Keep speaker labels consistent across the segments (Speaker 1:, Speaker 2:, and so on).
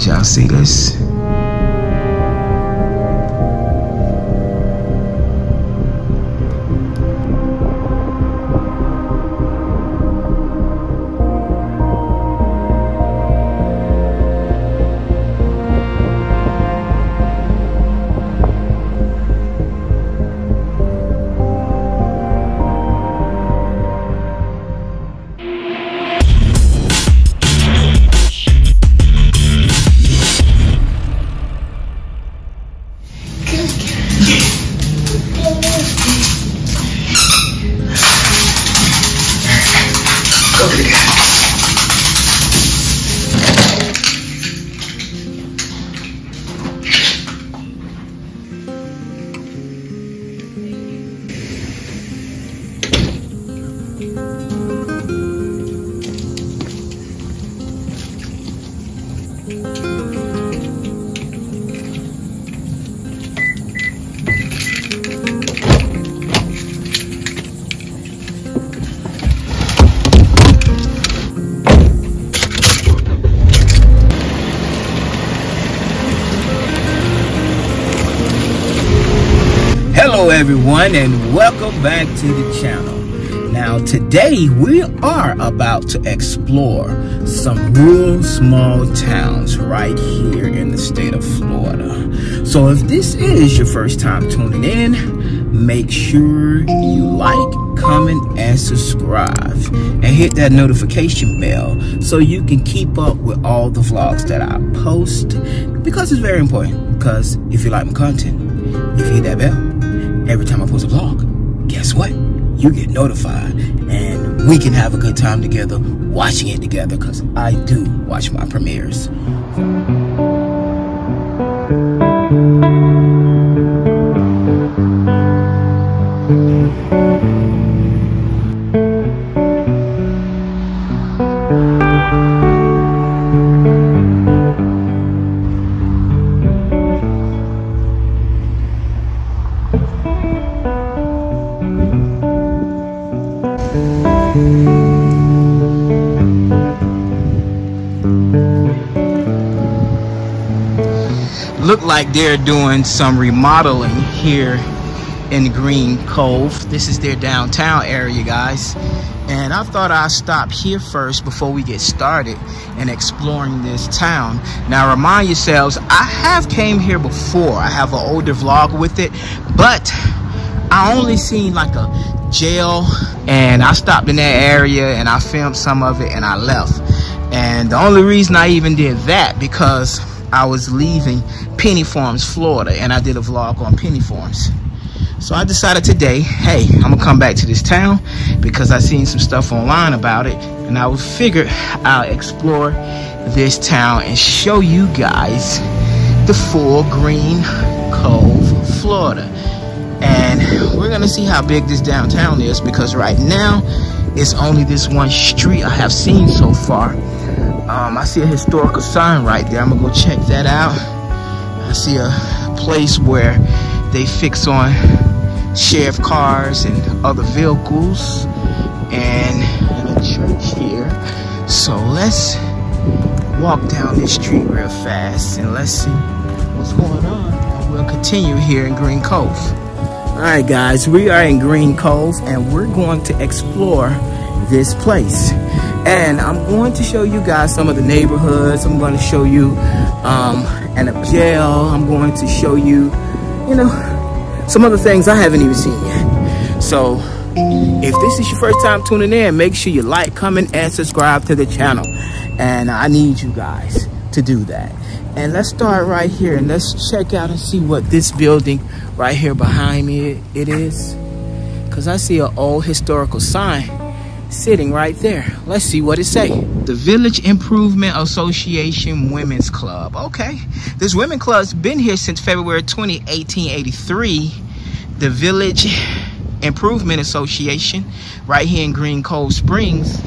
Speaker 1: guys, y'all see this?
Speaker 2: Hello everyone, and welcome back to the channel. Now today we are about to explore some rural small towns right here in the state of Florida. So if this is your first time tuning in, make sure you like, comment, and subscribe, and hit that notification bell so you can keep up with all the vlogs that I post, because it's very important. Because if you like my content, if you hit that bell every time I post a vlog, guess what? You get notified, and we can have a good time together watching it together, because I do watch my premieres. Look like they're doing some remodeling here in Green Cove. This is their downtown area, guys. And I thought I'd stop here first before we get started in exploring this town. Now remind yourselves, I have came here before. I have an older vlog with it, but I only seen like a jail, and I stopped in that area and I filmed some of it and I left. And the only reason I even did that, because I was leaving Penny Farms, Florida, and I did a vlog on Penny Farms. So I decided today, hey, I'm gonna come back to this town because I seen some stuff online about it, and I figured I'll explore this town and show you guys the full Green Cove, Florida. And we're gonna see how big this downtown is, because right now it's only this one street I have seen so far. I see a historical sign right there. I'm gonna go check that out. I see a place where they fix on sheriff cars and other vehicles, and a church here. So let's walk down this street real fast and let's see what's going on, and we'll continue here in Green Cove. Alright guys, we are in Green Cove and we're going to explore this place. And I'm going to show you guys some of the neighborhoods. I'm going to show you a jail. I'm going to show you, you know, some other things I haven't even seen yet. So if this is your first time tuning in, make sure you like, comment, and subscribe to the channel. And I need you guys to do that. And let's start right here and let's check out and see what this building right here behind me it is. Because I see an old historical sign sitting right there. Let's see what it say. The Village Improvement Association Women's Club. Okay, this women's club's been here since February 20, 1883. The Village Improvement Association right here in Green Cove Springs.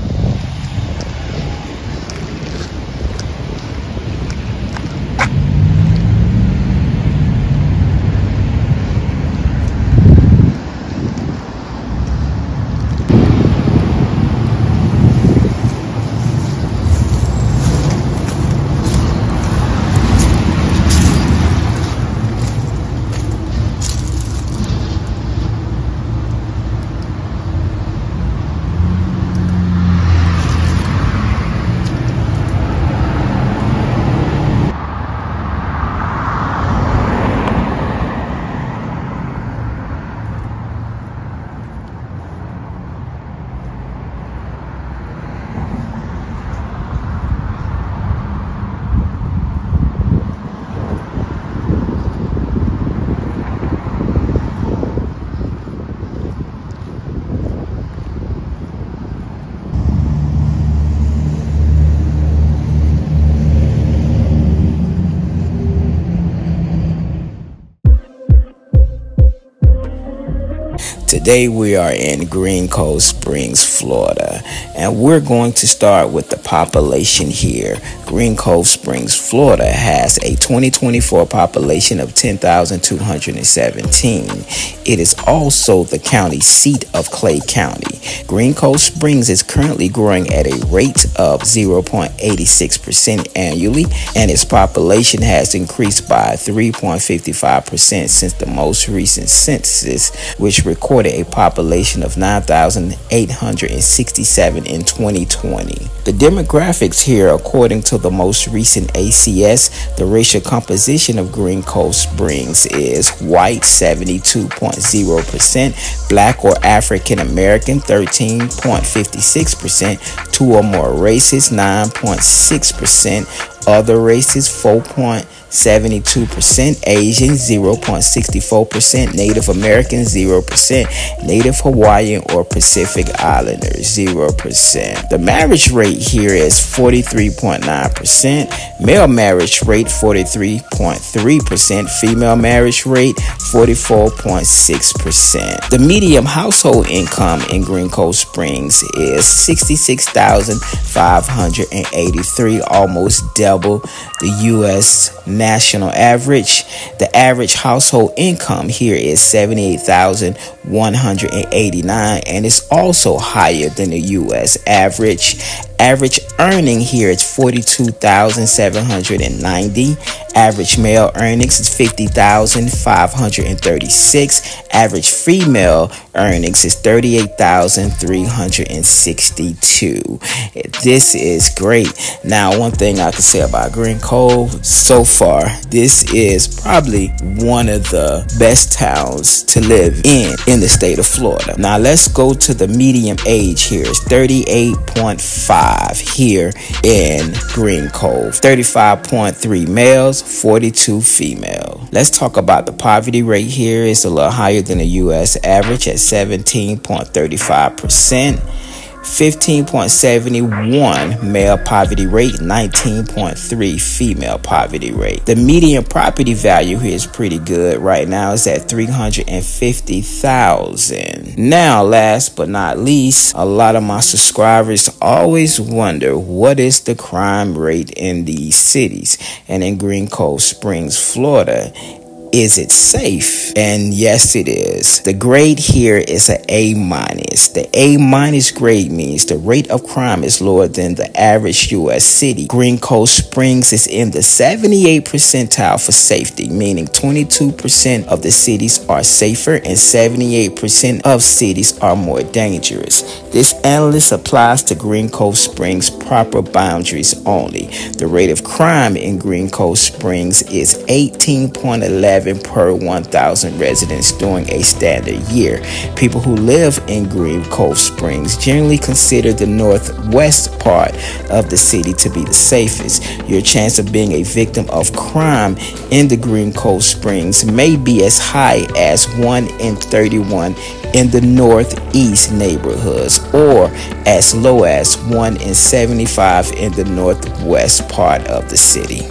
Speaker 2: Today we are in Green Cove Springs, Florida, and we're going to start with the population here. Green Cove Springs, Florida has a 2024 population of 10,217. It is also the county seat of Clay County. Green Cove Springs is currently growing at a rate of 0.86% annually, and its population has increased by 3.55% since the most recent census, which recorded a population of 9,867 in 2020. The demographics here, according to the most recent ACS, the racial composition of Green Cove Springs is white 72.0%, black or African American 13.56%, two or more races 9.6%, other races 4.72%, Asian 0.64%, Native American 0%, Native Hawaiian or Pacific Islanders 0%. The marriage rate here is 43.9%, male marriage rate 43.3%, female marriage rate 44.6%. The median household income in Green Cove Springs is $66,583, almost double the U.S. national average. The average household income here is $78,189, and it's also higher than the U.S. average. Average earning here is $42,790. Average male earnings is $50,536. Average female earnings is $38,362. This is great. Now, one thing I can say about Green Cove so far, this is probably one of the best towns to live in the state of Florida. Now, let's go to the median age here. It's 38.5 here in Green Cove. 35.3 males, 42 female. Let's talk about the poverty rate here. It's a little higher than the U.S. average at 17.35%. 15.71 male poverty rate, 19.3 female poverty rate. The median property value here is pretty good right now. It's at $350,000. Now, last but not least, a lot of my subscribers always wonder, what is the crime rate in these cities? And in Green Cove Springs, Florida, is it safe? And yes, it is. The grade here is an A-. The A- grade means the rate of crime is lower than the average U.S. city. Green Cove Springs is in the 78th percentile for safety, meaning 22% of the cities are safer and 78% of cities are more dangerous. This analysis applies to Green Cove Springs proper boundaries only. The rate of crime in Green Cove Springs is 18.11 per 1,000 residents during a standard year. People who live in Green Cove Springs generally consider the northwest part of the city to be the safest. Your chance of being a victim of crime in the Green Cove Springs may be as high as 1 in 31 in the northeast neighborhoods, or as low as 1 in 75 in the northwest part of the city.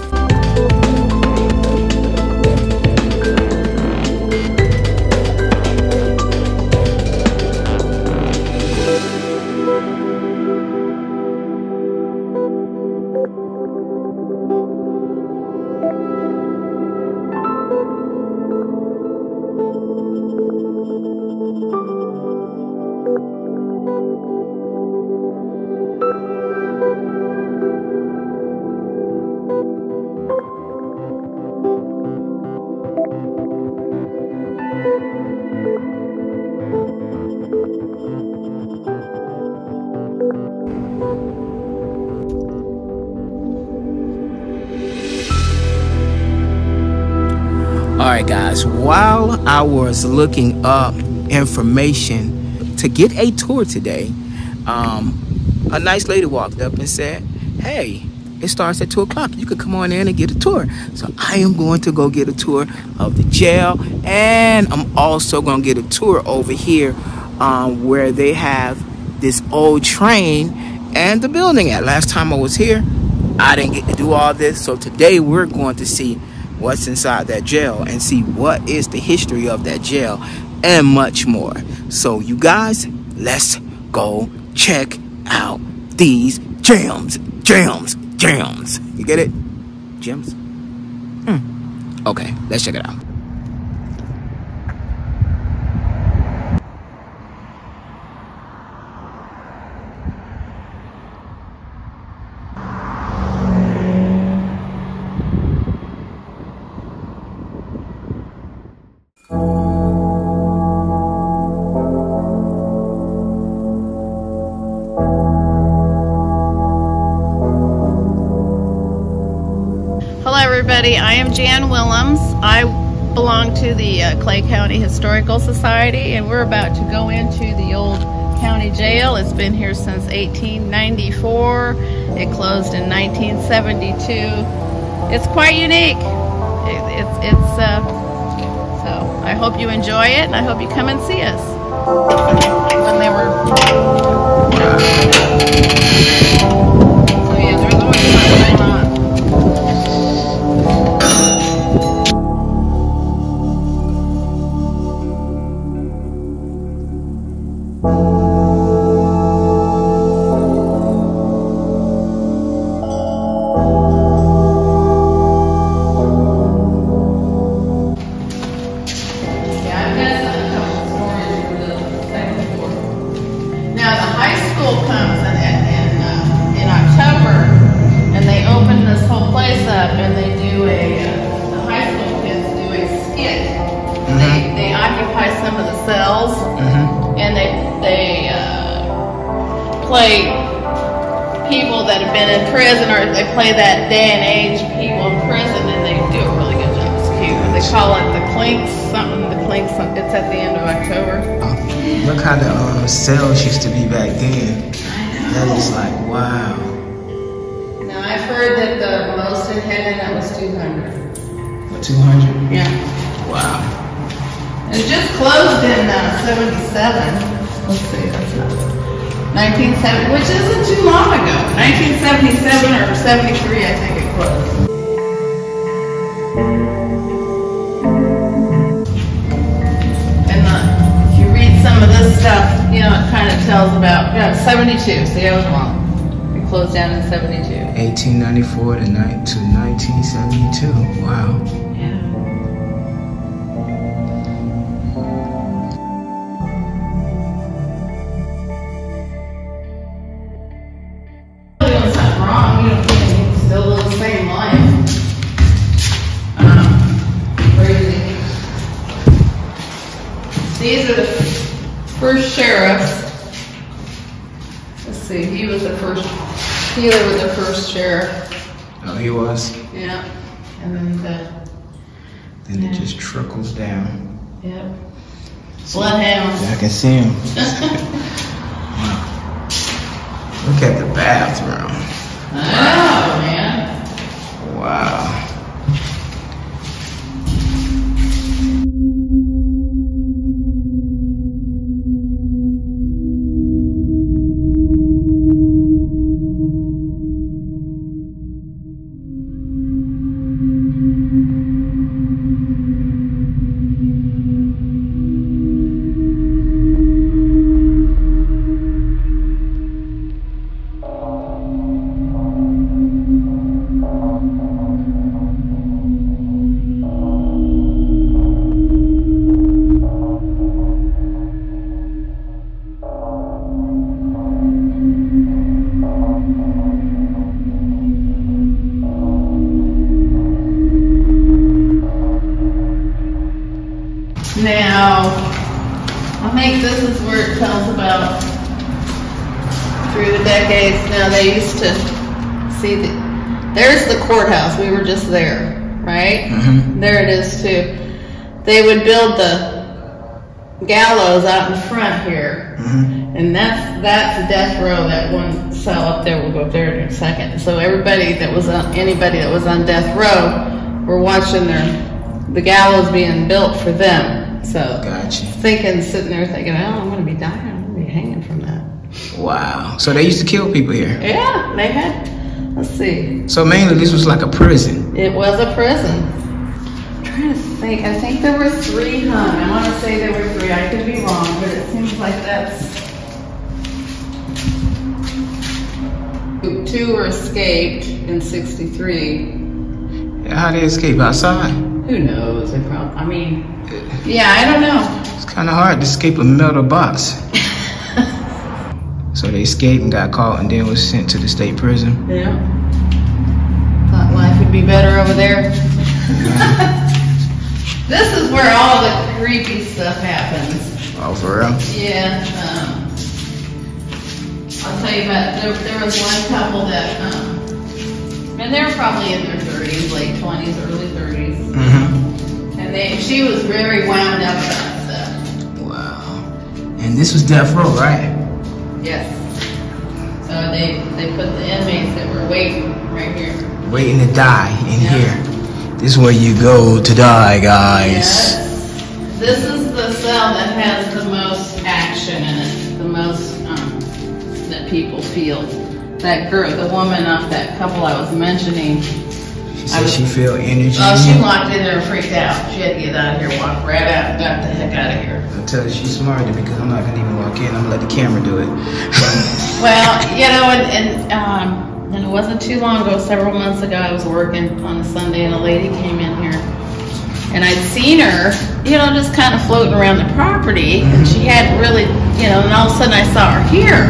Speaker 2: Alright guys, while I was looking up information to get a tour today, a nice lady walked up and said, hey, it starts at 2 o'clock. You could come on in and get a tour. So I am going to go get a tour of the jail, and I'm also going to get a tour over here where they have this old train and the building at. Last time I was here, I didn't get to do all this. So today we're going to see what's inside that jail and see what is the history of that jail. and much more. So you guys, let's go check out these gems. You get it? Gems? Okay, let's check it out.
Speaker 1: Everybody, I am Jan Willems. I belong to the Clay County Historical Society, and we're about to go into the old county jail. It's been here since 1894. It closed in 1972. It's quite unique. So I hope you enjoy it, and I hope you come and see us. When they were there's always something going on. Play people that have been in prison, or they play that day and age people in prison, and they do a really good job. It's cute. They call it the Clinks, it's at the end of October.
Speaker 2: Oh, look how the cells used to be back then. That is like, wow.
Speaker 1: Now I've heard that the most in heaven, that was 200.
Speaker 2: 200?
Speaker 1: Yeah.
Speaker 2: Wow.
Speaker 1: And it just closed in 77. Let's see, that's not 1970, which isn't too long ago. 1977 or 73, I think it closed. And if you read some of this stuff, you know, it kind of tells about, 72, see, I was wrong. It closed down in 72.
Speaker 2: 1894 to 1972, wow.
Speaker 1: Yeah. These are the first sheriffs. Let's see, he was the first, Healer was the first sheriff.
Speaker 2: Oh, he was?
Speaker 1: Yeah. And then
Speaker 2: it just trickles down.
Speaker 1: Yep. Bloodhounds.
Speaker 2: I can see him. Wow. Look at the bathroom.
Speaker 1: Oh, man.
Speaker 2: Wow. Now, I think this is where it tells about through the decades. Now, they used to see there's the courthouse. We were just there, right? Mm-hmm. There it is too. They would build the gallows out in front here, mm-hmm. and that's death row. That one cell up there. We'll go up there in a second. So anybody that was on death row were watching the gallows being built for them. So gotcha.
Speaker 1: Sitting there thinking, oh, I'm going to be dying. I'm going to be hanging from that.
Speaker 2: Wow. So they used to kill people here.
Speaker 1: Yeah, they had. Let's see.
Speaker 2: So mainly this was like a prison.
Speaker 1: It was a prison. trying to think. I think there were 3 hung. I want to say there were 3. I could be wrong, but it seems like that's... 2 were escaped in 63.
Speaker 2: Yeah, how they escape? Outside?
Speaker 1: Who knows? They probably, I mean, yeah, I don't know.
Speaker 2: It's kind of hard to escape a metal box. So they escaped and got caught and then was sent to the state prison.
Speaker 1: Yeah. Thought life would be better over there. This is where all the creepy stuff happens.
Speaker 2: Oh, for real?
Speaker 1: Yeah. I'll tell you about, there was one couple that, and they were probably in their 30s, late 20s, early 30s.
Speaker 2: Mm-hmm.
Speaker 1: And she was very wound up about stuff.
Speaker 2: Wow. And this was death row, right?
Speaker 1: Yes. So they put the inmates that were waiting right here.
Speaker 2: Waiting to die in here. This is where you go to die, guys.
Speaker 1: Yes. This is the cell that has the most action in it, the most that people feel. That girl, the woman off that couple I was mentioning.
Speaker 2: She said she feel energy.
Speaker 1: Oh, she walked in there and freaked out. She had to get out of here, walk right out, and got the heck out of here.
Speaker 2: I'll tell you, she's smarter because I'm not gonna even walk in. I'm gonna let the camera do it.
Speaker 1: Well, you know, and it wasn't too long ago, several months ago, I was working on a Sunday and a lady came in here. And I'd seen her, you know, just kind of floating around the property. And she hadn't really, you know, and all of a sudden I saw her here.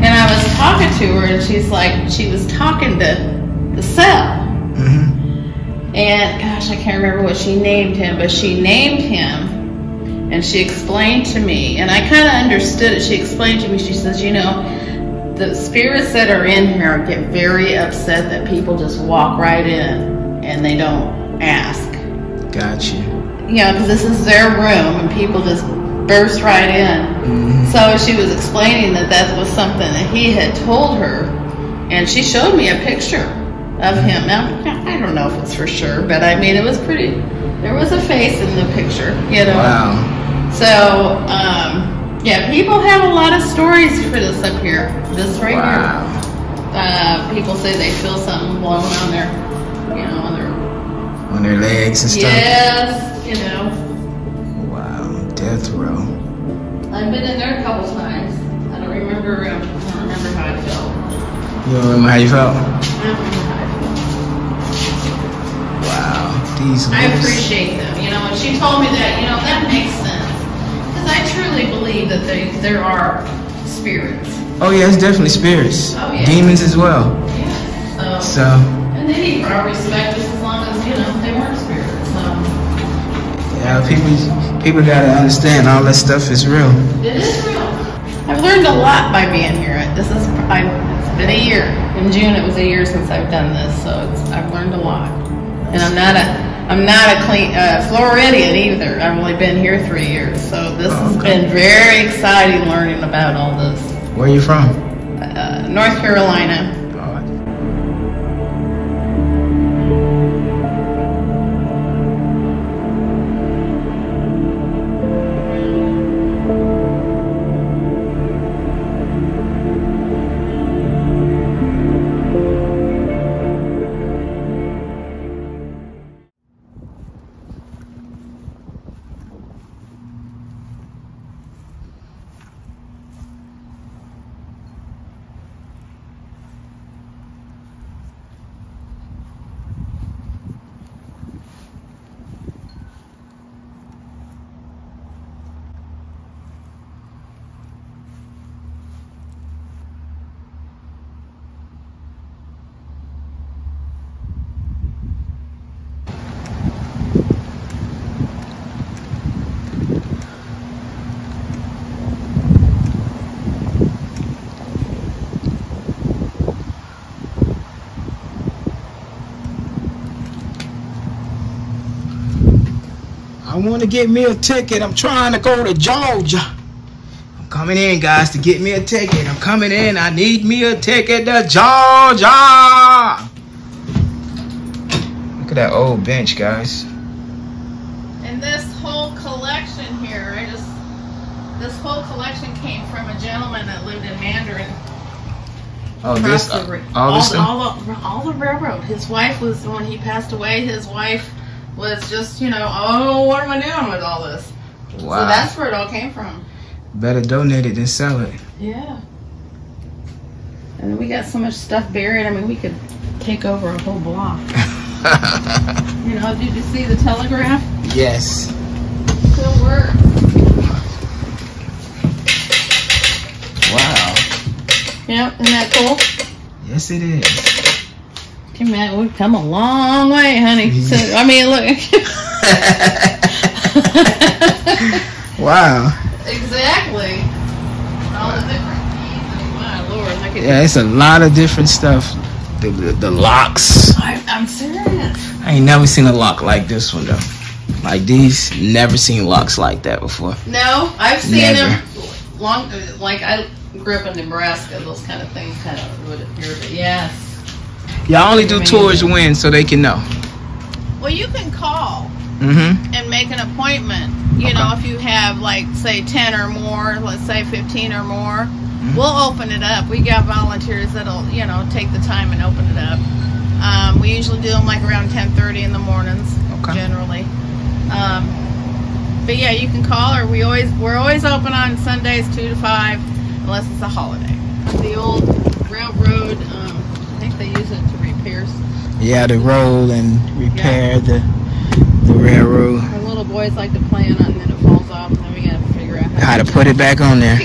Speaker 1: And I was talking to her and she's like, she was talking to the cell. And gosh, I can't remember what she named him, but she named him and she explained to me, and I kind of understood it. She explained to me, she says, you know, the spirits that are in here get very upset that people just walk right in and they don't ask.
Speaker 2: Gotcha.
Speaker 1: You know, because this is their room and people just burst right in. So she was explaining that was something that he had told her, and she showed me a picture of him. Now, I don't know if it's for sure, but I mean, it was pretty, there was a face in the picture, you know.
Speaker 2: Wow.
Speaker 1: So, yeah, people have a lot of stories for this up here. This right here. People say they feel something blowing on their, you know, on their
Speaker 2: legs and stuff.
Speaker 1: Yes, you know.
Speaker 2: Wow, death row.
Speaker 1: I've been in there a couple times. I don't remember how I felt.
Speaker 2: You don't remember how you felt?
Speaker 1: I don't remember how I felt.
Speaker 2: Wow, these
Speaker 1: I appreciate them, you know, and she told me that, you know, that makes sense. Because I truly believe that there are spirits.
Speaker 2: Oh yeah, it's definitely spirits.
Speaker 1: Oh yeah.
Speaker 2: Demons as well.
Speaker 1: Yeah.
Speaker 2: So.
Speaker 1: And they need our respect just as long as, you know, they weren't spirits. So.
Speaker 2: Yeah, people gotta understand all that stuff is real.
Speaker 1: It is real. I've learned a lot by being here. It's been a year. In June, it was a year since I've done this, so I've learned a lot. And I'm not a clean Floridian either. I've only been here 3 years, so this has been very exciting learning about all this.
Speaker 2: Where are you from?
Speaker 1: North Carolina.
Speaker 2: I want to get me a ticket. I'm trying to go to Georgia. I'm coming in, guys, to get me a ticket. I'm coming in. I need me a ticket to Georgia. Look at that old bench, guys.
Speaker 1: And this whole collection here, this whole collection came from a gentleman that lived in Mandarin.
Speaker 2: Oh, this, all the
Speaker 1: railroad. His wife was, when he passed away, his wife was just, you know, oh, what am I doing with all this?
Speaker 2: Wow.
Speaker 1: So that's where it all came from.
Speaker 2: Better donate it than sell it.
Speaker 1: Yeah. And we got so much stuff buried. I mean, we could take over a whole block. You know, did you see the telegraph?
Speaker 2: Yes.
Speaker 1: Still works.
Speaker 2: Wow.
Speaker 1: Yep, isn't that cool?
Speaker 2: Yes, it is.
Speaker 1: Hey, man, we've come a long way, honey. So, I mean, look.
Speaker 2: Wow.
Speaker 1: Exactly. All the different keys. And my Lord, look at
Speaker 2: Yeah, it's a lot of different stuff. The locks.
Speaker 1: I'm serious.
Speaker 2: I ain't never seen a lock like this one though. Like these, never seen locks like that before.
Speaker 1: No, I've seen
Speaker 2: Never.
Speaker 1: them long. Like I grew up in Nebraska, those kind of things kind of would appear. But yes.
Speaker 2: Y'all only do tours when so they can know.
Speaker 1: Well, you can call
Speaker 2: Mm-hmm.
Speaker 1: and make an appointment. You know, if you have like say 10 or more, let's say 15 or more, we'll open it up. We got volunteers that'll, you know, take the time and open it up. We usually do them like around 10:30 in the mornings, generally. But yeah, you can call, or we're always open on Sundays 2 to 5, unless it's a holiday. The old railroad, I think they use it to repair.
Speaker 2: Yeah, the road and repair the railroad.
Speaker 1: Our little boys like to play on it, and then it falls off, and then we got to figure out
Speaker 2: How to put it back on there.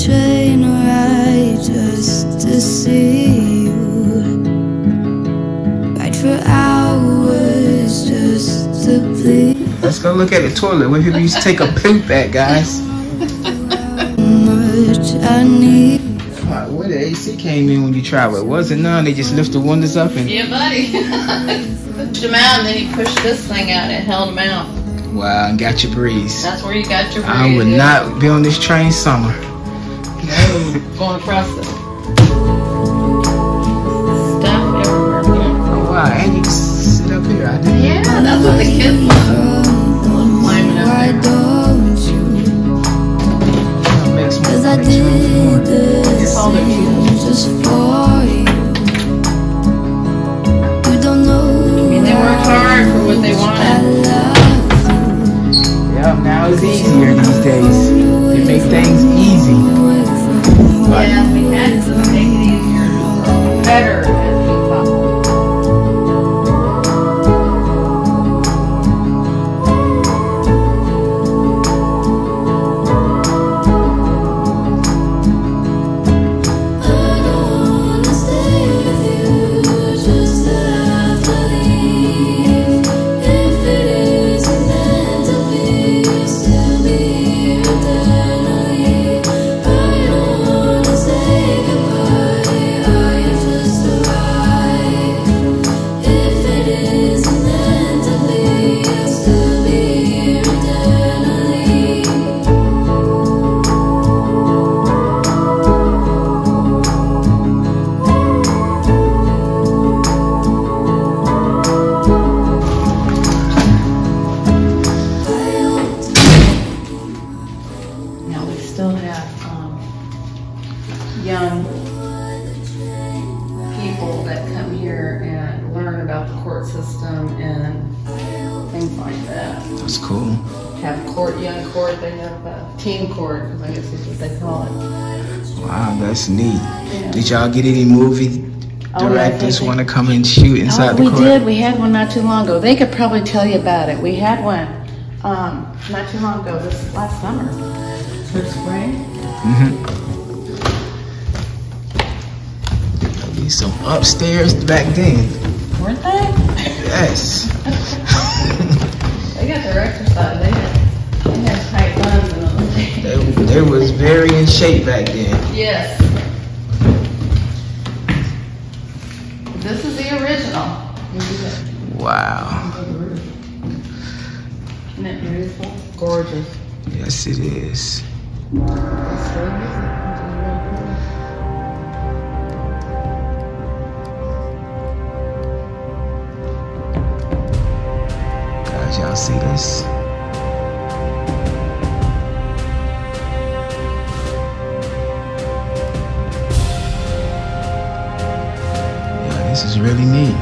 Speaker 3: Train ride just to see you, ride for hours just to please.
Speaker 2: Let's go look at the toilet where people used to take a poop at, guys.
Speaker 3: Much I need.
Speaker 2: Where the AC came in when you travel? It wasn't none. They just lift the windows up and.
Speaker 1: Yeah, buddy. Pushed them out, and then he pushed this thing out and held them out.
Speaker 2: Wow, and got your breeze.
Speaker 1: That's where you got your breeze.
Speaker 2: I would not be on this train summer.
Speaker 1: No, going across the stuff everywhere.
Speaker 2: Oh wow, and you can sit up here. I didn't.
Speaker 1: Yeah, that's what the kids love. Climbing up there.
Speaker 3: Cause I did this just for you. You don't know.
Speaker 1: I mean, they worked hard for what they wanted.
Speaker 2: Yeah, now it's easier these days. They make things easy.
Speaker 1: Yeah, we had to make it easier, better as we thought. Young people that come here and learn about the court system and things like that.
Speaker 2: That's cool.
Speaker 1: Have young court, they have teen court, because I guess that's what they call it.
Speaker 2: Wow, that's neat.
Speaker 1: Yeah.
Speaker 2: Did y'all get any movie directors want to come and shoot inside the court?
Speaker 1: We did. We had one not too long ago. They could probably tell you about it. We had one not too long ago, this last summer. This spring.
Speaker 2: Some upstairs back then.
Speaker 1: Weren't they?
Speaker 2: Yes.
Speaker 1: They got their exercise. They had tight buns and all.
Speaker 2: They was very in shape back then.
Speaker 1: Yes. This is the original.
Speaker 2: Wow.
Speaker 1: Isn't it beautiful? Gorgeous.
Speaker 2: Yes, it is. Guys, y'all see this? Yeah, this is really neat.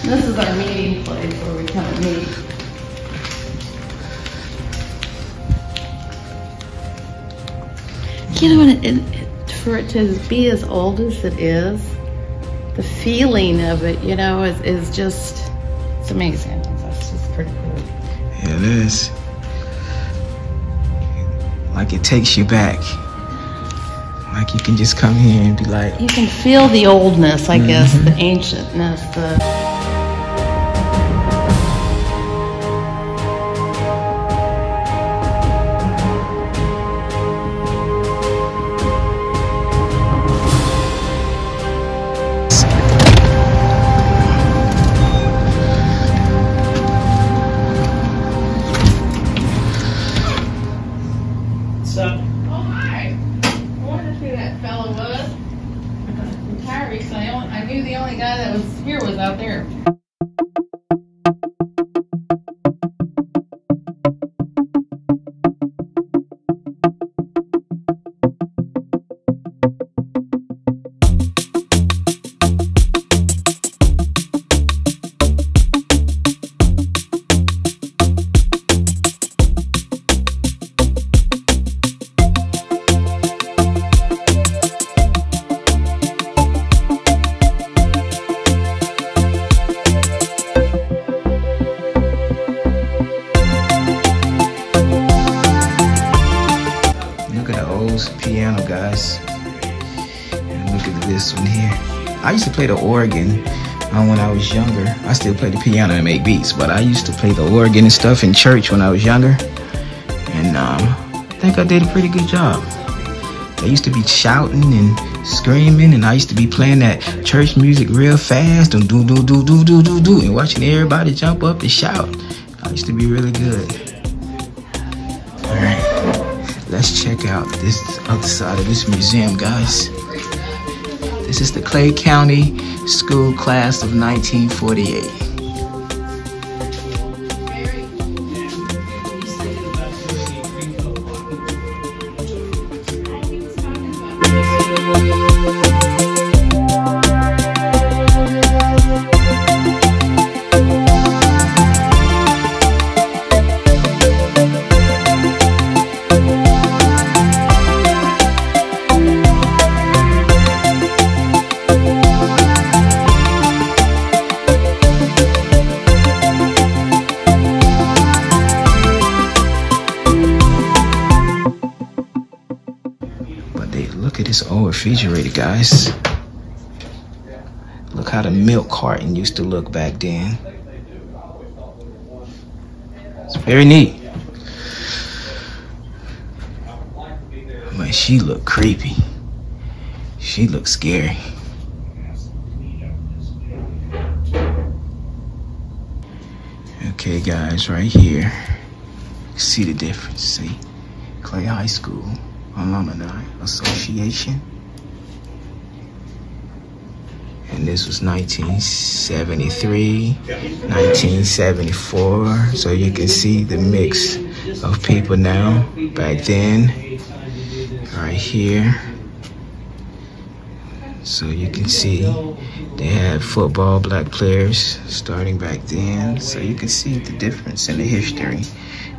Speaker 1: This is our meeting place where we come and meet. You know, for it to be as old as it is, the feeling of it, you know, is just, it's amazing. That's just pretty cool.
Speaker 2: Yeah, it is. Like it takes you back. Like you can just come here and be like...
Speaker 1: You can feel the oldness, I guess, the ancientness, the... I knew the only guy that was here was out there.
Speaker 2: Piano, guys, and look at this one here. I used to play the organ when I was younger. I still play the piano and make beats, but I used to play the organ and stuff in church when I was younger, and I think I did a pretty good job. They used to be shouting and screaming, and I used to be playing that church music real fast and do do do do do do do, and watching everybody jump up and shout. I used to be really good. All right. Let's check out this other side of this museum, guys. This is the Clay County School Class of 1948. Look at this old refrigerator, guys. Look how the milk carton used to look back then. It's very neat. Man, she looked creepy. She looked scary. Okay, guys, right here. See the difference, see? Clay High School Alumni Association. And this was 1973, 1974. So you can see the mix of people now. Back then, right here. So you can see they had football black players starting back then. So you can see the difference in the history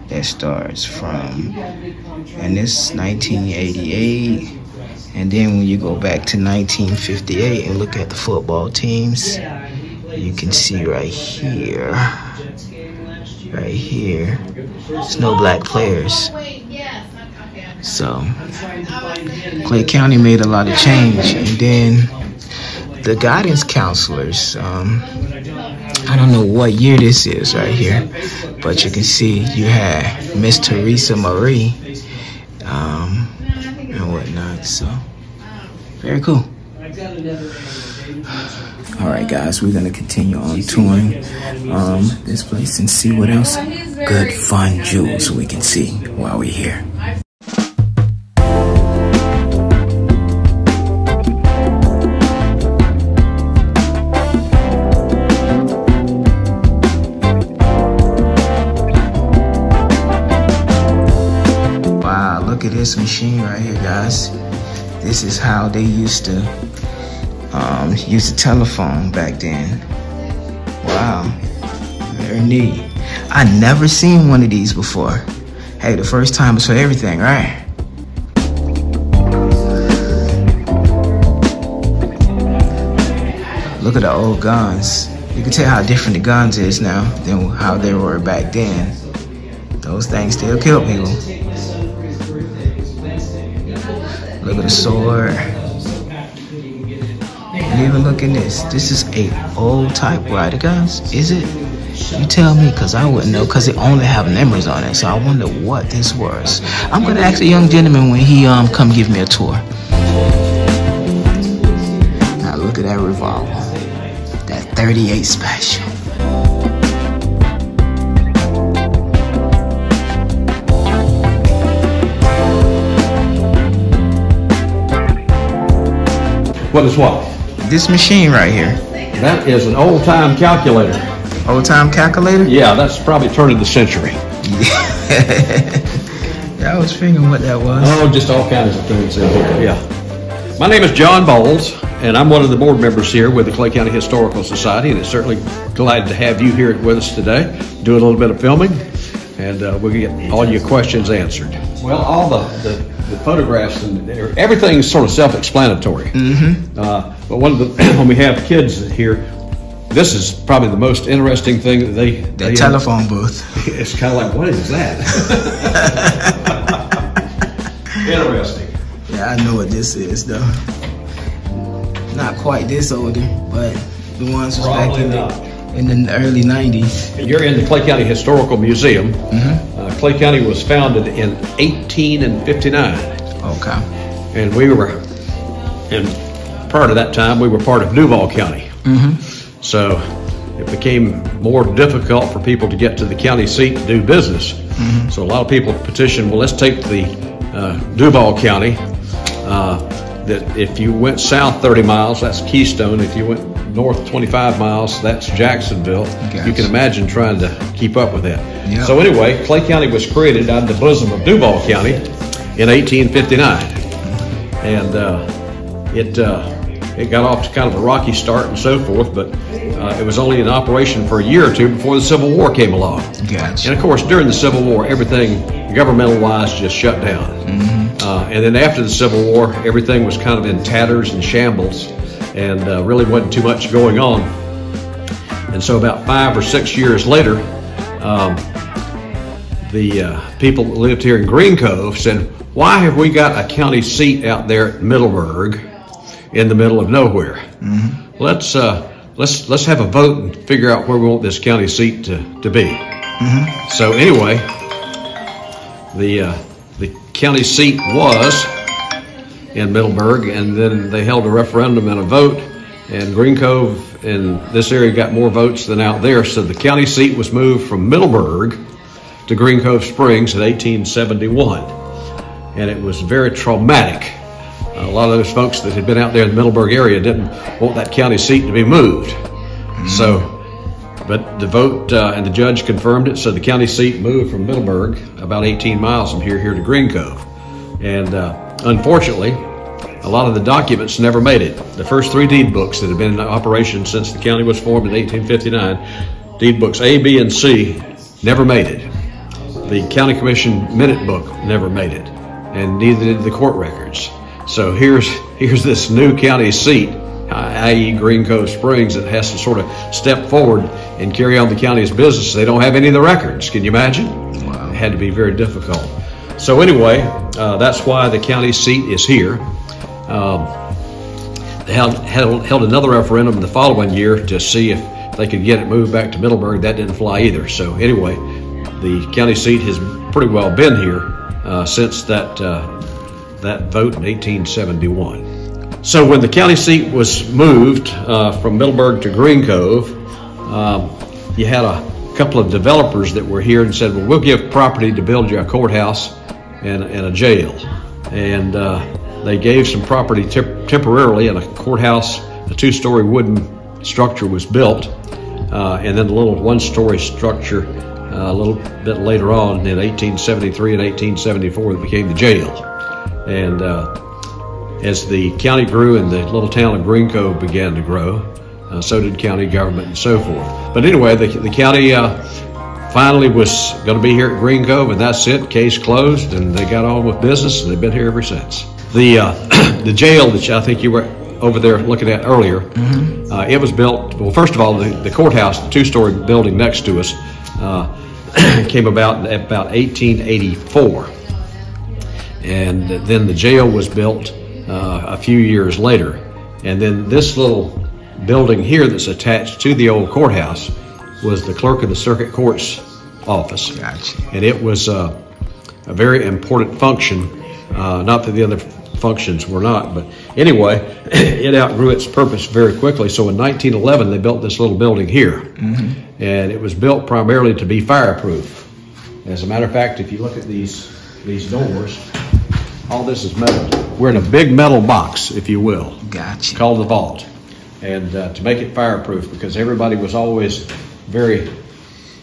Speaker 2: that starts from, and this 1988. And then when you go back to 1958 and look at the football teams, you can see right here, there's no black players. So Clay County made a lot of change. And then the guidance counselors, I don't know what year this is right here, but you can see you had Miss Teresa Marie and whatnot. So Very cool. All right, guys, we're gonna continue on touring this place and see what else good, fun jewels we can see while we're here. Wow, look at this machine right here, guys. This is how they used to use the telephone back then. Wow, very neat. I never seen one of these before. Hey, the first time is for everything, right? Look at the old guns. You can tell how different the guns is now than how they were back then. Those things still kill people. Look at the sword. And even look at this. This is a old typewriter, guys. Is it? You tell me, because I wouldn't know, because it only have numbers on it. So I wonder what this was. I'm going to ask a young gentleman when he come give me a tour. Now look at that revolver. That 38 special.
Speaker 4: What is what?
Speaker 2: This machine right here.
Speaker 4: That is an old-time calculator.
Speaker 2: Old-time calculator?
Speaker 4: Yeah, that's probably turn of the century.
Speaker 2: Yeah, I was figuring what that was.
Speaker 4: Oh, just all kinds of things in here, yeah. My name is John Bowles, and I'm one of the board members here with the Clay County Historical Society, and it's certainly glad to have you here with us today, do a little bit of filming, and we'll get all your questions answered. Well, all the photographs and everything's sort of self-explanatory. But when we have kids here, this is probably the most interesting thing that they
Speaker 2: telephone booth.
Speaker 4: It's kind of like, what is that? Interesting.
Speaker 2: Yeah, I know what this is though. Not quite this older, but the ones was back in the early 90s.
Speaker 4: You're in the Clay County Historical Museum. Clay County was founded in 1859.
Speaker 2: Okay.
Speaker 4: And prior to that time, we were part of Duval County. So it became more difficult for people to get to the county seat to do business. So a lot of people petitioned, well, let's take the Duval County. That if you went south 30 miles, that's Keystone. If you went north 25 miles, that's Jacksonville. Gotcha. You can imagine trying to keep up with that. Yep. So anyway, Clay County was created out of the bosom of Duval County in 1859. And it got off to kind of a rocky start and so forth, but it was only in operation for a year or two before the Civil War came along.
Speaker 2: Gotcha.
Speaker 4: And of course, during the Civil War, everything governmental-wise just shut down. And then after the Civil War, everything was kind of in tatters and shambles, and really wasn't too much going on. And so about 5 or 6 years later, the people that lived here in Green Cove said, why have we got a county seat out there at Middleburg in the middle of nowhere? Let's have a vote and figure out where we want this county seat to be. So anyway, the county seat was in Middleburg, and then they held a referendum and a vote, and Green Cove in this area got more votes than out there, so the county seat was moved from Middleburg to Green Cove Springs in 1871, and it was very traumatic. A lot of those folks that had been out there in the Middleburg area didn't want that county seat to be moved. But the vote and the judge confirmed it, so the county seat moved from Middleburg about 18 miles from here to Green Cove. And unfortunately, a lot of the documents never made it. The first 3 deed books that had been in operation since the county was formed in 1859, deed books A, B, and C, never made it. The county commission minute book never made it, and neither did the court records. So here's this new county seat, i.e. Green Cove Springs, that has to sort of step forward and carry on the county's business. They don't have any of the records. Can you imagine? Wow. It had to be very difficult. So anyway, that's why the county seat is here. They held another referendum the following year to see if they could get it moved back to Middleburg. That didn't fly either. So anyway, the county seat has pretty well been here since that vote in 1871. So when the county seat was moved from Middleburg to Green Cove, you had a couple of developers that were here and said, well, we'll give property to build you a courthouse and a jail. And they gave some property temporarily, and a courthouse, a 2-story wooden structure was built. And then a little 1-story structure a little bit later on in 1873 and 1874 that became the jail. And as the county grew and the little town of Green Cove began to grow, so did county government and so forth. But anyway, the county finally was going to be here at Green Cove, and that's it. Case closed, and they got on with business, and they've been here ever since. The jail that I think you were over there looking at earlier, it was built, well, first of all, the courthouse, the 2-story building next to us, came about 1884. And then the jail was built a few years later. And then this little building here that's attached to the old courthouse was the clerk of the circuit court's office.
Speaker 2: Gotcha.
Speaker 4: And it was a very important function, not that the other functions were not, but anyway, it outgrew its purpose very quickly. So in 1911, they built this little building here, and it was built primarily to be fireproof. As a matter of fact, if you look at these doors, all this is metal. We're in a big metal box, if you will,
Speaker 2: Gotcha.
Speaker 4: called the vault, and to make it fireproof, because everybody was always very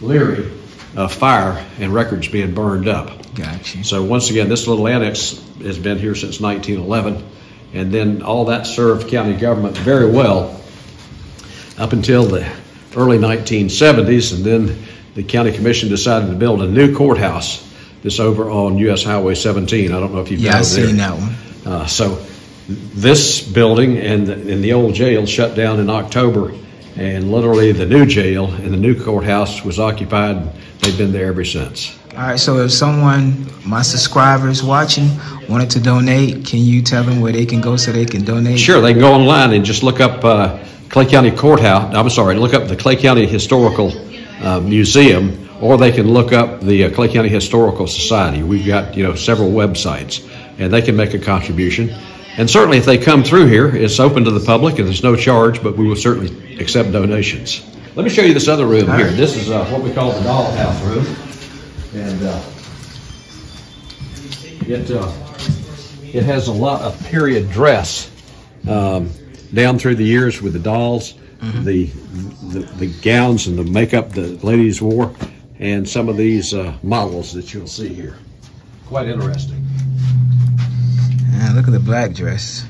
Speaker 4: leery of fire and records being burned up.
Speaker 2: Gotcha.
Speaker 4: So once again, this little annex has been here since 1911, and then all that served county government very well up until the early 1970s, and then the county commission decided to build a new courthouse that's over on US Highway 17. I don't know if you've been over there.
Speaker 2: I've seen that one.
Speaker 4: So this building and the old jail shut down in October, and literally the new jail and the new courthouse was occupied. They've been there ever since.
Speaker 2: All right, so if someone, my subscribers watching, wanted to donate, can you tell them where they can go so they can donate?
Speaker 4: Sure, they can go online and just look up Clay County Courthouse. I'm sorry, look up the Clay County Historical Museum, or they can look up the Clay County Historical Society. We've got several websites, and they can make a contribution. And certainly, if they come through here, it's open to the public, and there's no charge, but we will certainly accept donations. Let me show you this other room here. Right. This is what we call the dollhouse room. And it has a lot of period dress down through the years with the dolls, the gowns and the makeup the ladies wore, and some of these models that you'll see here. Quite interesting.
Speaker 2: Look at the black dress.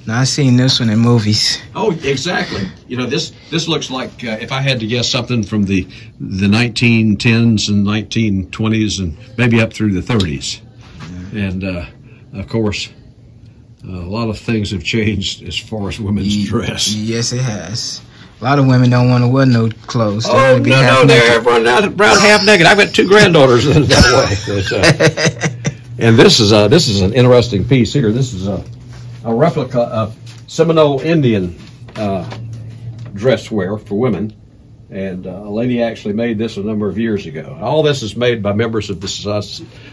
Speaker 2: Now, I've seen this one in movies.
Speaker 4: Oh, exactly. This looks like, if I had to guess, something from the 1910s and 1920s and maybe up through the 30s. And, of course, a lot of things have changed as far as women's dress.
Speaker 2: Yes, it has. A lot of women don't want to wear no clothes.
Speaker 4: They're running around half naked. I've got 2 granddaughters that way. And this is an interesting piece here. This is a replica of Seminole Indian dress wear for women, and a lady actually made this a number of years ago. All this is made by members of the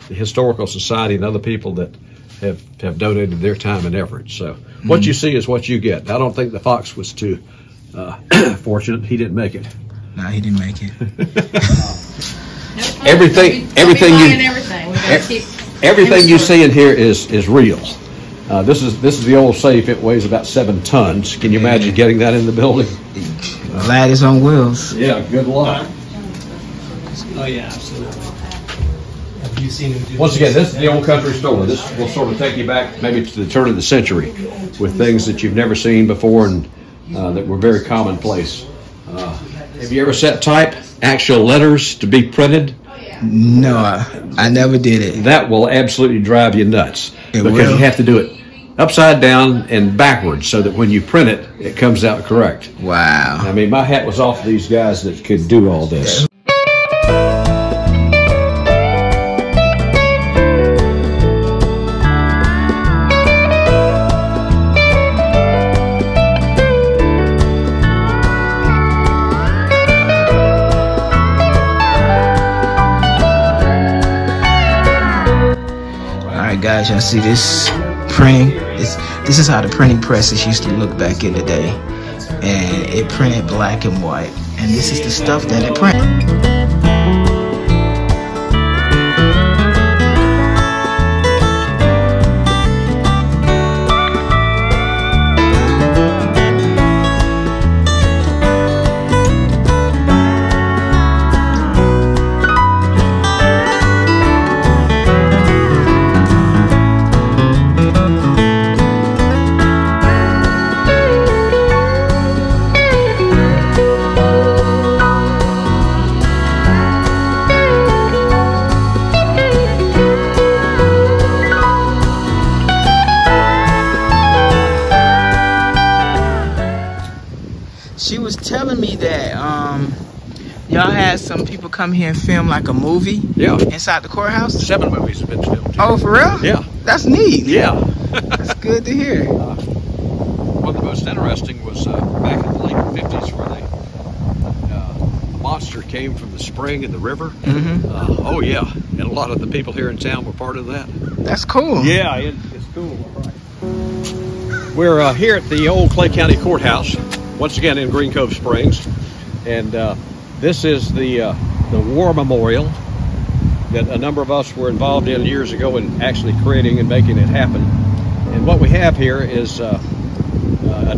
Speaker 4: Historical Society and other people that have donated their time and effort. So what you see is what you get. I don't think the fox was too fortunate. He didn't make it.
Speaker 2: No, he didn't make it.
Speaker 4: Everything you see in here is real. This is the old safe. It weighs about 7 tons. Can you imagine getting that in the building?
Speaker 2: Ladders on wheels.
Speaker 4: Yeah, good luck.
Speaker 5: Oh yeah, absolutely. Have you seen him do
Speaker 4: Once again, this is the old country store. This will sort of take you back maybe to the turn of the century with things that you've never seen before and that were very commonplace. Have you ever set type actual letters to be printed?
Speaker 2: No, I never did it.
Speaker 4: That will absolutely drive you nuts because you have to do it upside down and backwards so that when you print it, it comes out correct.
Speaker 2: Wow.
Speaker 4: I mean, my hat was off to these guys that could do all this.
Speaker 2: Guys, y'all see this printing. This is how the printing presses used to look back in the day. And it printed black and white. And this is the stuff that it printed. She was telling me that y'all had some people come here and film like a movie.
Speaker 4: Yeah.
Speaker 2: Inside the courthouse.
Speaker 4: 7 movies have been filmed.
Speaker 2: Oh, for real?
Speaker 4: Yeah.
Speaker 2: That's neat.
Speaker 4: Yeah.
Speaker 2: That's good to hear.
Speaker 4: One of the most interesting was back in the late 50s where a monster came from the spring in the river. Oh yeah, and a lot of the people here in town were part of that.
Speaker 2: That's cool.
Speaker 4: Yeah, it's cool. Right. We're here at the old Clay County Courthouse, once again in Green Cove Springs, and this is the war memorial that a number of us were involved in years ago in actually creating and making it happen. And what we have here is a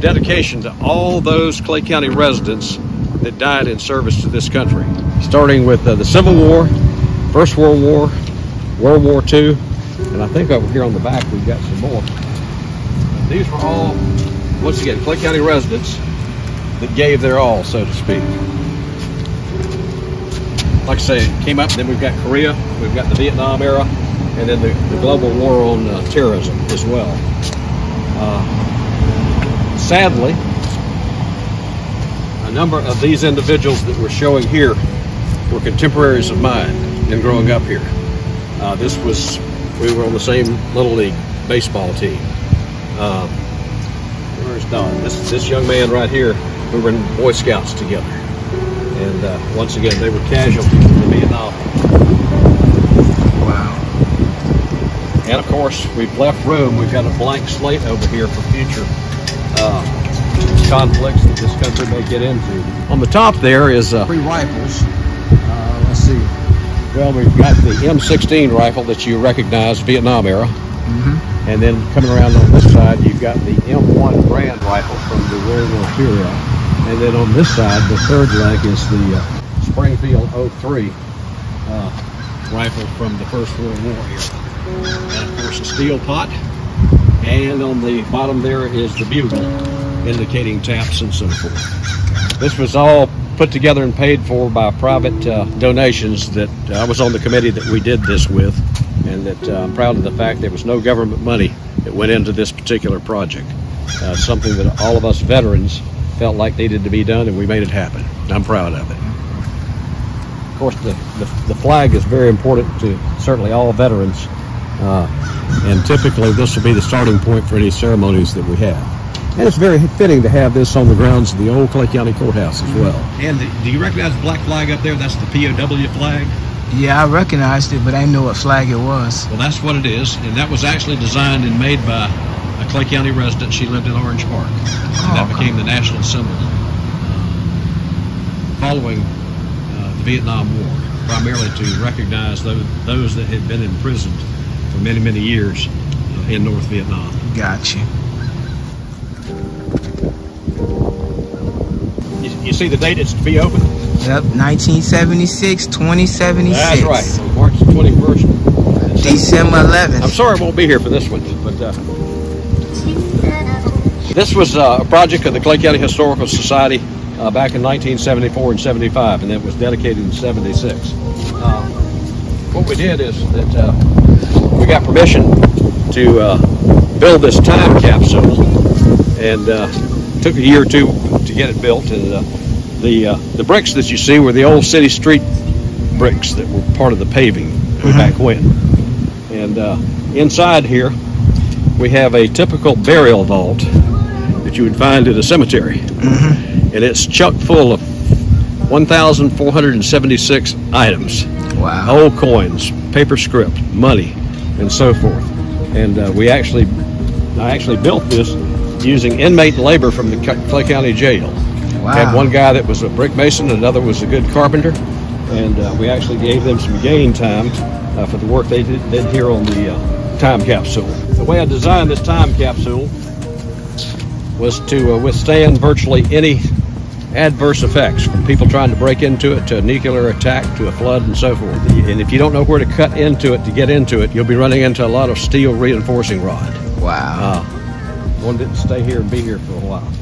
Speaker 4: dedication to all those Clay County residents that died in service to this country, starting with the Civil War, First World War, World War II, and I think over here on the back we've got some more. These were all, once again, Clay County residents that gave their all, so to speak. Like I say, it came up, then we've got Korea, we've got the Vietnam era, and then the global war on terrorism as well. Sadly, a number of these individuals that we're showing here were contemporaries of mine in growing up here. We were on the same Little League baseball team. Where's Don? This young man right here, we were in Boy Scouts together. And once again, they were casualties in the Vietnam.
Speaker 2: Wow.
Speaker 4: And of course, we've left room. We've got a blank slate over here for future conflicts that this country may get into. On the top there is 3 rifles. Let's see. Well, we've got the M16 rifle that you recognize, Vietnam era. And then coming around on this side, you've got the M1 Grand rifle from the World War II era. And then on this side, the third leg is the Springfield 03 rifle from the First World War era. And of course, a steel pot. And on the bottom there is the bugle, indicating taps and so forth. This was all put together and paid for by private donations that I was on the committee that we did this with, and that I'm proud of the fact there was no government money that went into this particular project. Something that all of us veterans felt like needed to be done, and we made it happen. I'm proud of it. Of course, the flag is very important to certainly all veterans, and typically this will be the starting point for any ceremonies that we have. And it's very fitting to have this on the grounds of the old Clay County Courthouse as well. And do you recognize the black flag up there? That's the POW flag.
Speaker 2: Yeah, I recognized it, but I didn't know what flag it was.
Speaker 4: Well, that's what it is, and that was actually designed and made by a Clay County resident. She lived in Orange Park. And that became the national symbol following the Vietnam War, primarily to recognize those that had been imprisoned for many, many years in North Vietnam.
Speaker 2: Gotcha.
Speaker 4: You see the date it's to be open?
Speaker 2: Yep, 1976, 2076.
Speaker 4: That's right, March 21st.
Speaker 2: December 11th.
Speaker 4: I'm sorry I won't be here for this one, but this was a project of the Clay County Historical Society back in 1974 and 75, and it was dedicated in 76. What we did is that we got permission to build this time capsule, and took a year or two to get it built. And the bricks that you see were the old city street bricks that were part of the paving way back when. And inside here we have a typical burial vault that you would find at a cemetery, and it's chock full of 1,476 items.
Speaker 2: Wow.
Speaker 4: Old coins, paper script, money, and so forth. And we actually I actually built this using inmate labor from the Clay County Jail.
Speaker 2: Wow.
Speaker 4: Had one guy that was a brick mason, another was a good carpenter, and we actually gave them some gain time for the work they did here on the time capsule. The way I designed this time capsule was to withstand virtually any adverse effects, from people trying to break into it to a nuclear attack to a flood and so forth. And if you don't know where to cut into it to get into it, you'll be running into a lot of steel reinforcing rod.
Speaker 2: Wow.
Speaker 4: Wanted it to stay here and be here for a while.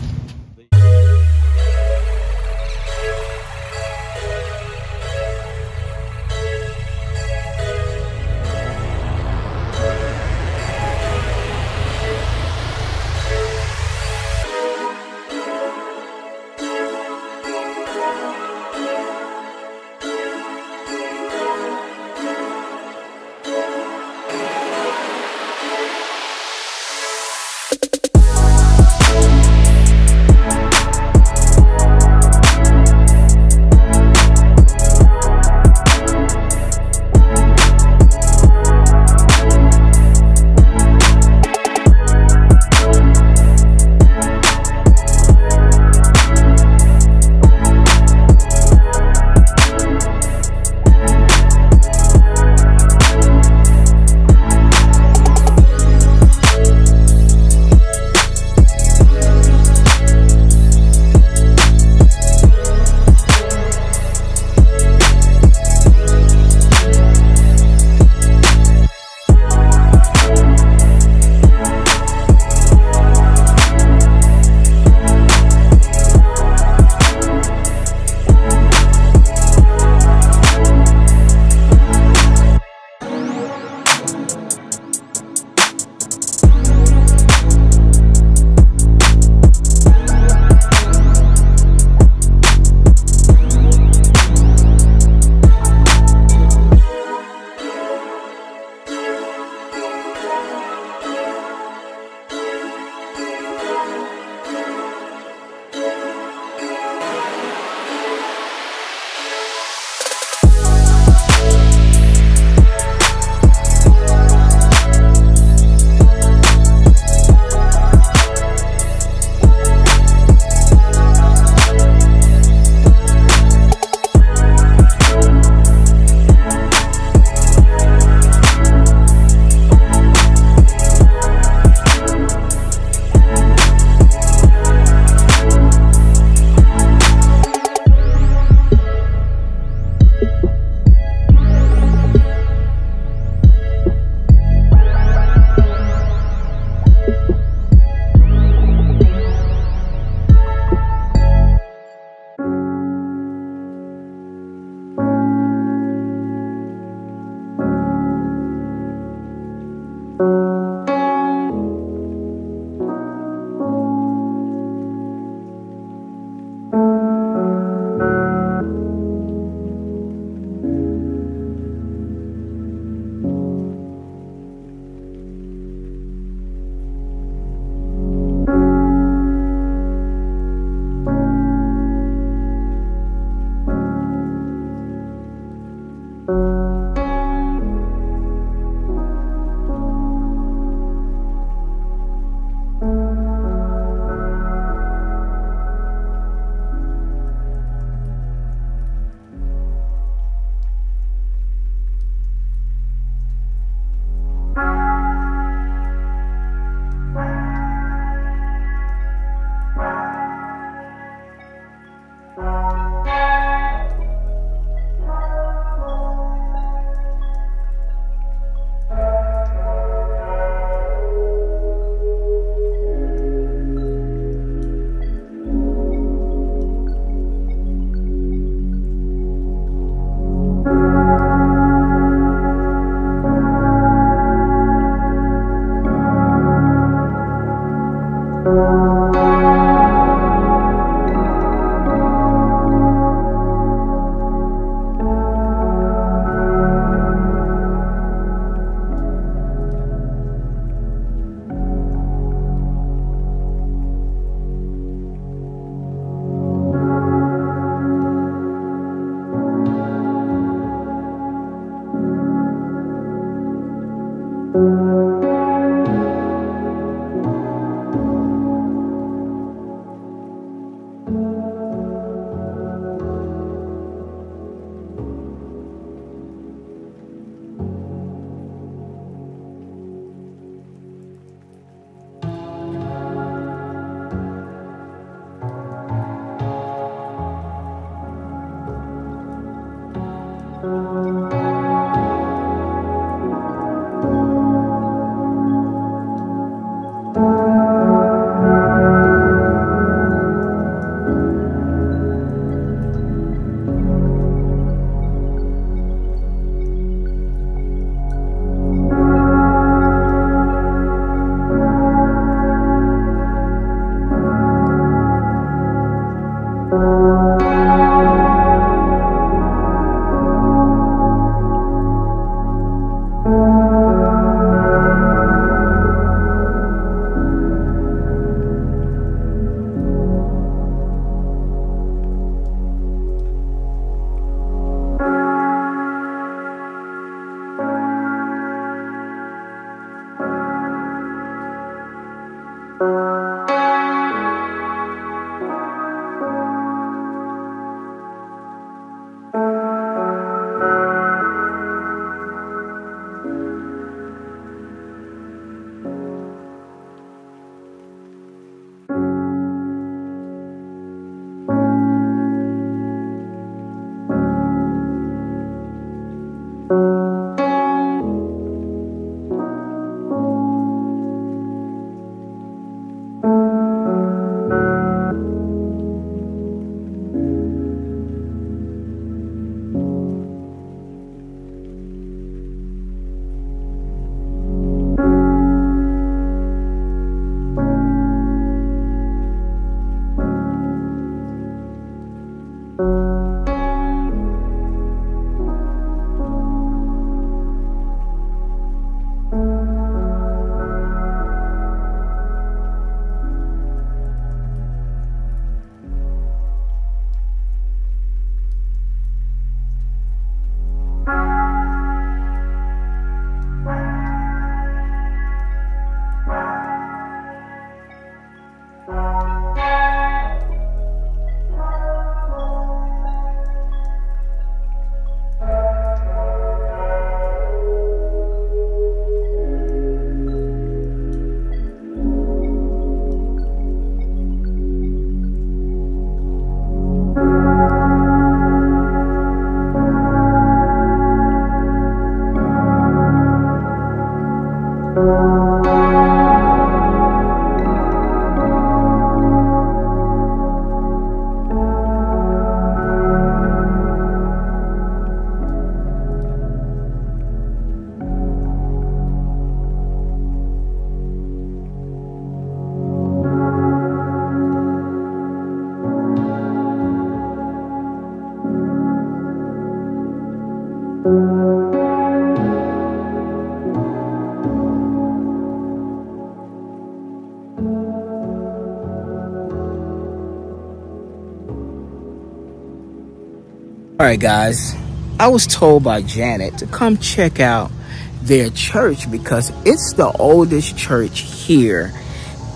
Speaker 2: All right, guys, I was told by Janet to come check out their church because it's the oldest church here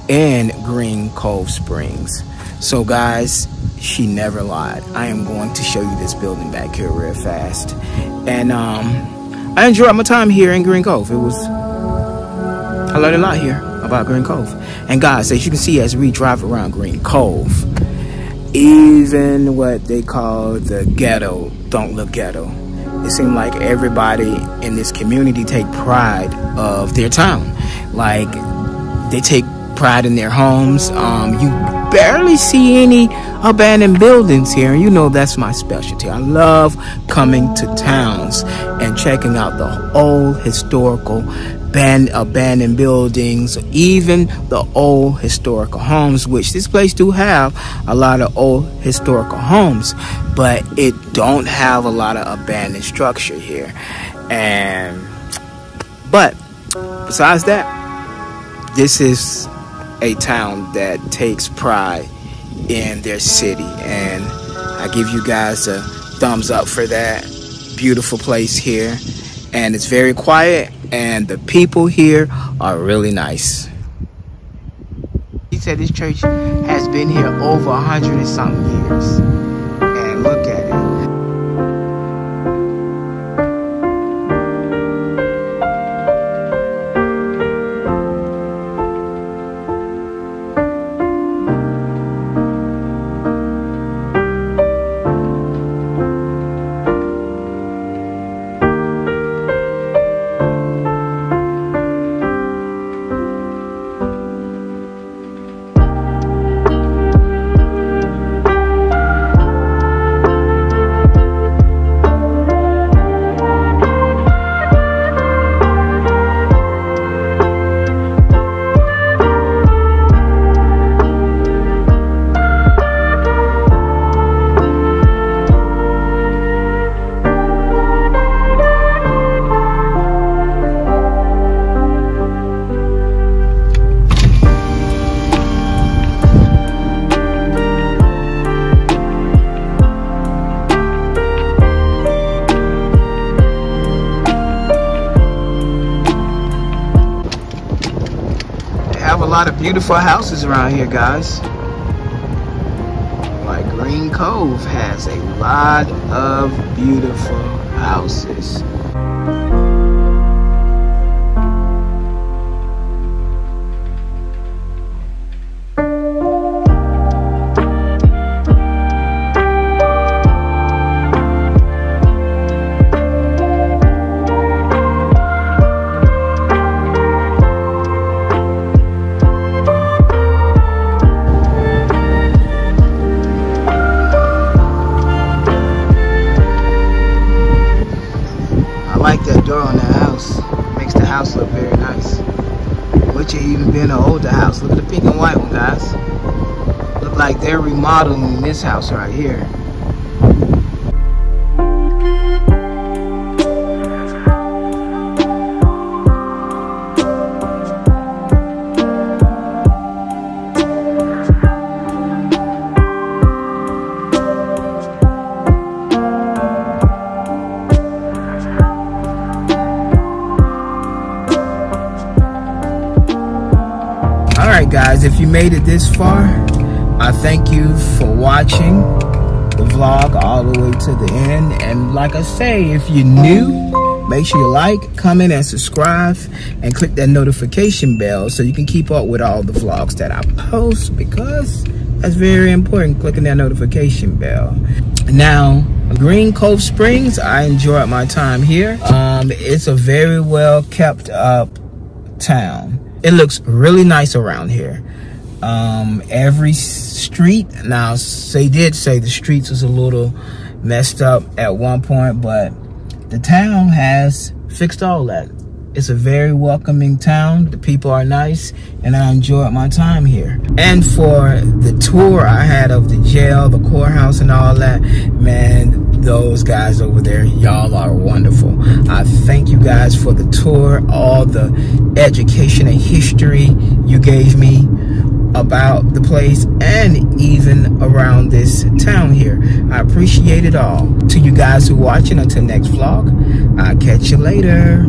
Speaker 2: in Green Cove Springs. So guys, she never lied. I am going to show you this building back here real fast. And I enjoyed my time here in Green Cove. I learned a lot here about Green Cove. And guys, as you can see as we drive around Green Cove, even what they call the ghetto don't look ghetto. It seems like everybody in this community take pride of their town. Like, they take pride in their homes. You barely see any abandoned buildings here, and you know that's my specialty. I love coming to towns and checking out the old historical abandoned buildings, even the old historical homes, which this place do have a lot of old historical homes, but it don't have a lot of abandoned structure here. But besides that, this is a town that takes pride in their city, and I give you guys a thumbs up for that. Beautiful place here, and it's very quiet, and the people here are really nice. He said this church has been here over 100 and something years, and look at it. A lot of beautiful houses around here, guys. Like Green Cove has a lot of beautiful houses. On the house makes the house look very nice, which even being an older house. Look at the pink and white one, guys. Look like they're remodeling this house right here. Alright guys, if you made it this far, I thank you for watching the vlog all the way to the end. And like I say, if you're new, make sure you like, comment, and subscribe, and click that notification bell so you can keep up with all the vlogs that I post, because that's very important, clicking that notification bell. Now, Green Cove Springs, I enjoyed my time here. It's a very well kept up town. It looks really nice around here. Every street, now they did say the streets was a little messed up at one point, but the town has fixed all that. It's a very welcoming town. The people are nice, and I enjoyed my time here. And for the tour I had of the jail, the courthouse, and all that, man, those guys over there, y'all are wonderful. I thank you guys for the tour, all the education and history you gave me. about the place and even around this town here. I appreciate it all. To you guys who are watching, until next vlog, I'll catch you later.